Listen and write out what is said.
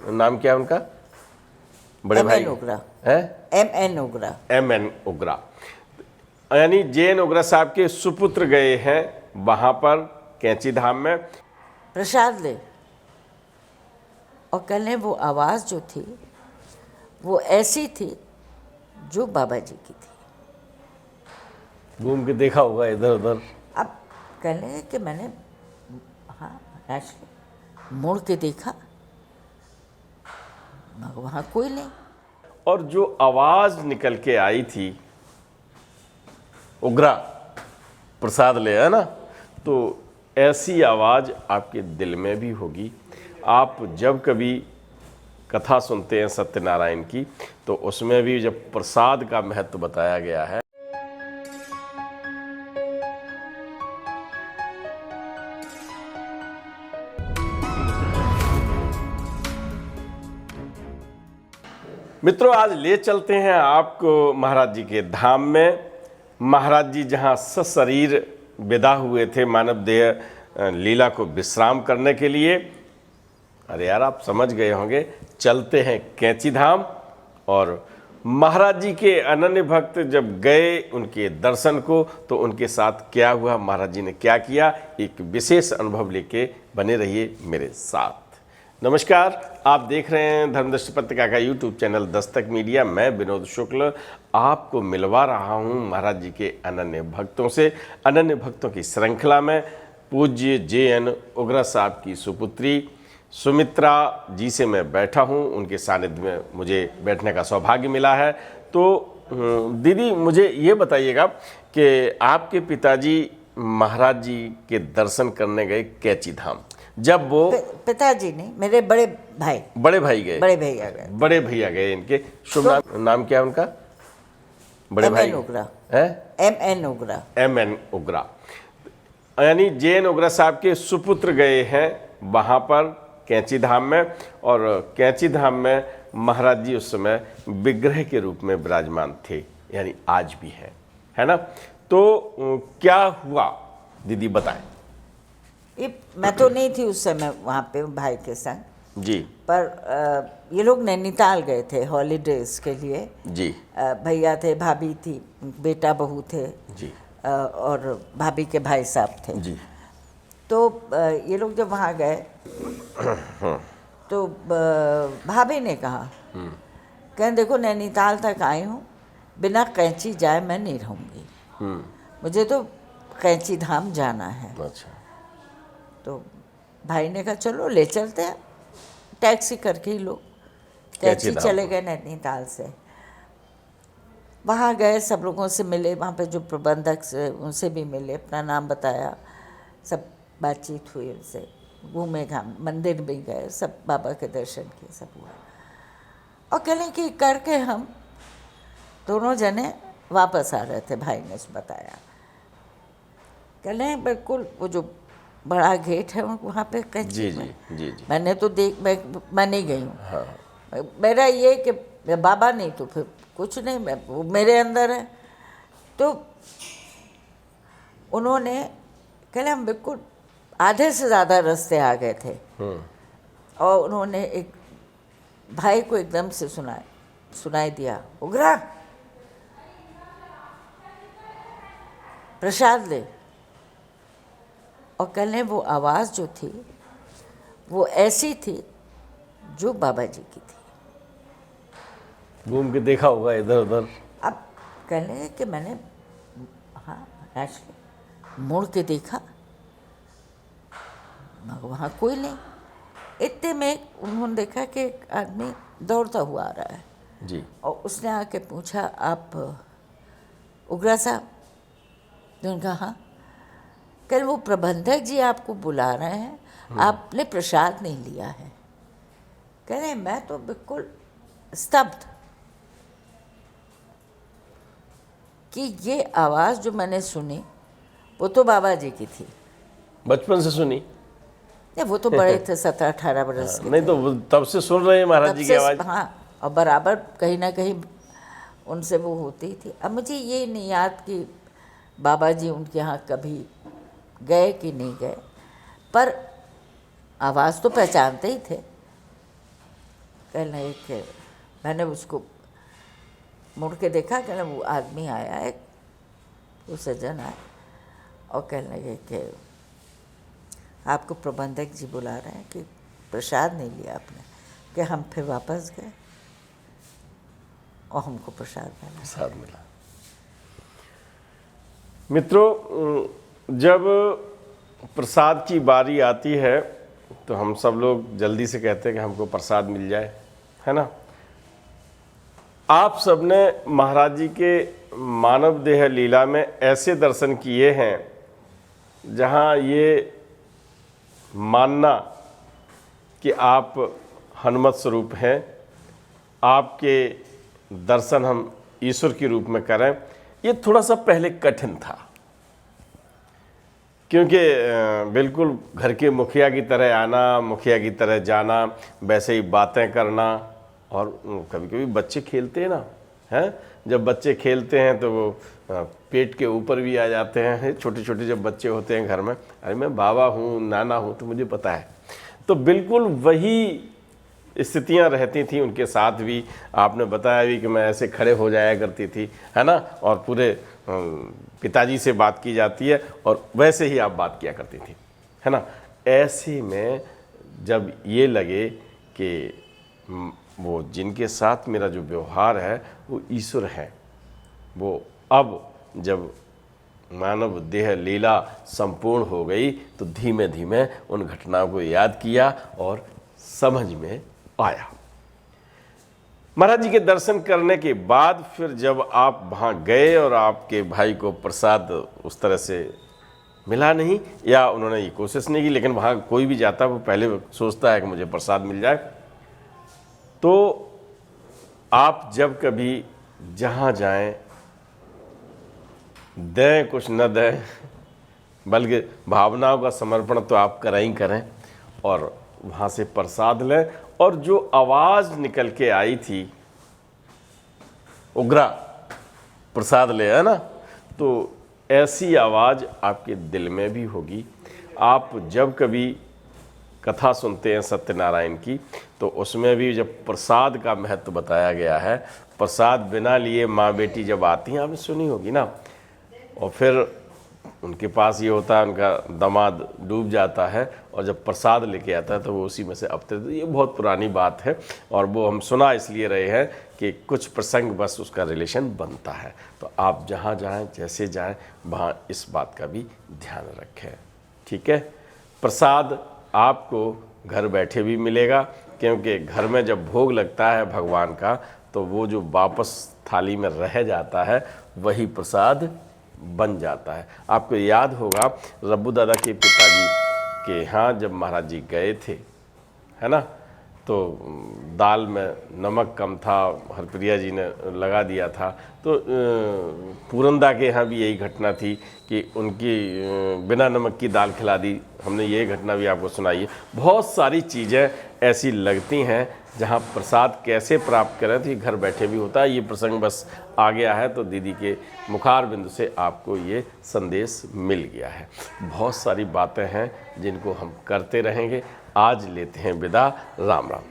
नाम क्या है उनका? बड़े भाई एम.एन. ओगरा। है? एम.एन. ओगरा। एम.एन. ओगरा, यानी जे.एन. ओगरा साहब के सुपुत्र गए हैं वहां पर कैंची धाम में प्रसाद ले, और कहने वो आवाज़ जो थी वो ऐसी थी जो बाबा जी की थी। घूम के देखा होगा इधर उधर। अब कहने कि मैंने हाँ एक्चुअली मुड़ के देखा, मगर वहाँ कोई नहीं। और जो आवाज निकल के आई थी उग्रा प्रसाद ले, है ना, तो ऐसी आवाज आपके दिल में भी होगी। आप जब कभी कथा सुनते हैं सत्यनारायण की तो उसमें भी जब प्रसाद का महत्व बताया गया है, मित्रों आज ले चलते हैं आपको महाराज जी के धाम में। महाराज जी जहां सशरीर विदा हुए थे मानव देह लीला को विश्राम करने के लिए। अरे यार आप समझ गए होंगे, चलते हैं कैंची धाम। और महाराज जी के अनन्य भक्त जब गए उनके दर्शन को तो उनके साथ क्या हुआ, महाराज जी ने क्या किया, एक विशेष अनुभव लेके बने रहिए मेरे साथ। नमस्कार, आप देख रहे हैं धर्मदृष्टि पत्रिका का यूट्यूब चैनल दस्तक मीडिया। मैं विनोद शुक्ल आपको मिलवा रहा हूं महाराज जी के अनन्य भक्तों से। अनन्य भक्तों की श्रृंखला में पूज्य जे.एन. ओगरा साहब की सुपुत्री सुमित्रा जी से मैं बैठा हूं, उनके सानिध्य में मुझे बैठने का सौभाग्य मिला है। तो दीदी मुझे ये बताइएगा कि आपके पिताजी महाराज जी के दर्शन करने गए कैंची धाम, जब वो पिताजी नहीं, मेरे बड़े भाई गए, बड़े भैया गए। इनके शुभ नाम क्या है उनका? बड़े भाई ओगरा है? एम.एन. ओगरा। एम.एन. ओगरा, यानी जे.एन. ओगरा साहब के सुपुत्र गए हैं वहां पर कैंची धाम में। और कैंची धाम में महाराज जी उस समय विग्रह के रूप में विराजमान थे, यानी आज भी है ना। तो क्या हुआ दीदी बताएं। ये मैं तो नहीं थी उस समय वहाँ पे भाई के संग जी, पर ये लोग नैनीताल गए थे हॉलीडेज के लिए जी, भैया थे, भाभी थी, बेटा बहू थे जी, और भाभी के भाई साहब थे जी। तो ये लोग जब वहाँ गए तो भाभी ने कहा, कहें देखो नैनीताल तक आई हूँ, बिना कैंची जाए मैं नहीं रहूँगी, मुझे तो कैंची धाम जाना है। अच्छा। तो भाई ने कहा चलो ले चलते हैं, टैक्सी करके ही लोग कैंची चले गए नैनीताल से। वहाँ गए, सब लोगों से मिले, वहाँ पे जो प्रबंधक से उनसे भी मिले, अपना नाम बताया, सब बातचीत हुई उनसे, घूमे घाम, मंदिर भी गए, सब बाबा के दर्शन किए, सब हुआ। और कहने कि करके हम दोनों जने वापस आ रहे थे, भाई ने बताया। कहने बिल्कुल वो जो बड़ा गेट है वहाँ पे कैंची जी। मैंने तो मैं नहीं गई हूँ। हाँ। मेरा ये कि बाबा नहीं तो फिर कुछ नहीं, मैं वो मेरे अंदर है। तो उन्होंने कहले हम बिल्कुल आधे से ज़्यादा रास्ते आ गए थे और उन्होंने एक भाई को एकदम से सुनाई दिया, उगरा प्रसाद ले। और कहने वो आवाज़ जो थी वो ऐसी थी जो बाबा जी की थी। घूम के देखा होगा इधर उधर। अब कहने कि मैंने हाँ एक्चुअली मुड़ के देखा, मगर वहाँ कोई नहीं। इतने में उन्होंने देखा कि एक आदमी दौड़ता हुआ आ रहा है जी, और उसने आके पूछा, आप उगरा साहब? तो उन्होंने कहा हाँ। कल वो प्रबंधक जी आपको बुला रहे हैं, आपने प्रसाद नहीं लिया है। कह रहे मैं तो बिल्कुल स्तब्ध कि ये आवाज़ जो मैंने सुनी वो तो बाबा जी की थी। बचपन से सुनी? नहीं, वो तो बड़े थे, 17-18 बरस के। नहीं तो तब से सुन रहे हैं महाराज जी की आवाज़? हाँ, और बराबर कहीं ना कहीं उनसे वो होती थी। अब मुझे ये नहीं याद कि बाबा जी उनके यहाँ कभी गए कि नहीं गए, पर आवाज़ तो पहचानते ही थे। कहने लगे कि मैंने उसको मुड़ के देखा, कहने वो आदमी आया, एक वो सज्जन आए और कहने लगे कि आपको प्रबंधक जी बुला रहे हैं कि प्रसाद नहीं लिया आपने। कि हम फिर वापस गए और हमको प्रसाद मिला। मित्रों, जब प्रसाद की बारी आती है तो हम सब लोग जल्दी से कहते हैं कि हमको प्रसाद मिल जाए, है ना। आप सबने महाराज जी के मानव देह लीला में ऐसे दर्शन किए हैं जहाँ ये मानना कि आप हनुमत स्वरूप हैं, आपके दर्शन हम ईश्वर के रूप में करें, ये थोड़ा सा पहले कठिन था, क्योंकि बिल्कुल घर के मुखिया की तरह आना, मुखिया की तरह जाना, वैसे ही बातें करना। और कभी कभी बच्चे खेलते हैं ना, हैं, जब बच्चे खेलते हैं तो वो पेट के ऊपर भी आ जाते हैं। छोटे छोटे जब बच्चे होते हैं घर में, अरे मैं बाबा हूँ, नाना हूँ, तो मुझे पता है। तो बिल्कुल वही स्थितियाँ रहती थी उनके साथ भी। आपने बताया भी कि मैं ऐसे खड़े हो जाया करती थी, है ना, और पूरे पिताजी से बात की जाती है और वैसे ही आप बात किया करती थी, है ना। ऐसे में जब ये लगे कि वो जिनके साथ मेरा जो व्यवहार है वो ईश्वर है, वो अब जब मानव देह लीला संपूर्ण हो गई तो धीमे धीमे उन घटनाओं को याद किया और समझ में आया। महाराज जी के दर्शन करने के बाद फिर जब आप वहाँ गए और आपके भाई को प्रसाद उस तरह से मिला नहीं, या उन्होंने ये कोशिश नहीं की, लेकिन वहाँ कोई भी जाता है वो पहले सोचता है कि मुझे प्रसाद मिल जाए। तो आप जब कभी जहाँ जाएं, दें कुछ न दें, बल्कि भावनाओं का समर्पण तो आप करें ही करें और वहाँ से प्रसाद लें। और जो आवाज़ निकल के आई थी, उग्रा प्रसाद ले, है ना, तो ऐसी आवाज़ आपके दिल में भी होगी। आप जब कभी कथा सुनते हैं सत्यनारायण की, तो उसमें भी जब प्रसाद का महत्व बताया गया है, प्रसाद बिना लिए माँ बेटी जब आती हैं, आपने सुनी होगी ना, और फिर उनके पास ये होता है, उनका दामाद डूब जाता है और जब प्रसाद लेके आता है तो वो उसी में से अपते। तो ये बहुत पुरानी बात है और वो हम सुना इसलिए रहे हैं कि कुछ प्रसंग बस उसका रिलेशन बनता है। तो आप जहाँ जाएं, जैसे जाएं, वहाँ इस बात का भी ध्यान रखें, ठीक है। प्रसाद आपको घर बैठे भी मिलेगा, क्योंकि घर में जब भोग लगता है भगवान का, तो वो जो वापस थाली में रह जाता है वही प्रसाद बन जाता है। आपको याद होगा रब्बू दादा के पिताजी के यहाँ जब महाराज जी गए थे, है ना, तो दाल में नमक कम था, हरप्रिया जी ने लगा दिया था। तो पूरनदा के यहाँ भी यही घटना थी कि उनकी बिना नमक की दाल खिला दी। हमने ये घटना भी आपको सुनाई है। बहुत सारी चीज़ें ऐसी लगती हैं जहाँ प्रसाद कैसे प्राप्त करें तो ये घर बैठे भी होता है। ये प्रसंग बस आ गया है तो दीदी के मुखार बिंदु से आपको ये संदेश मिल गया है। बहुत सारी बातें हैं जिनको हम करते रहेंगे। आज लेते हैं विदा। राम राम।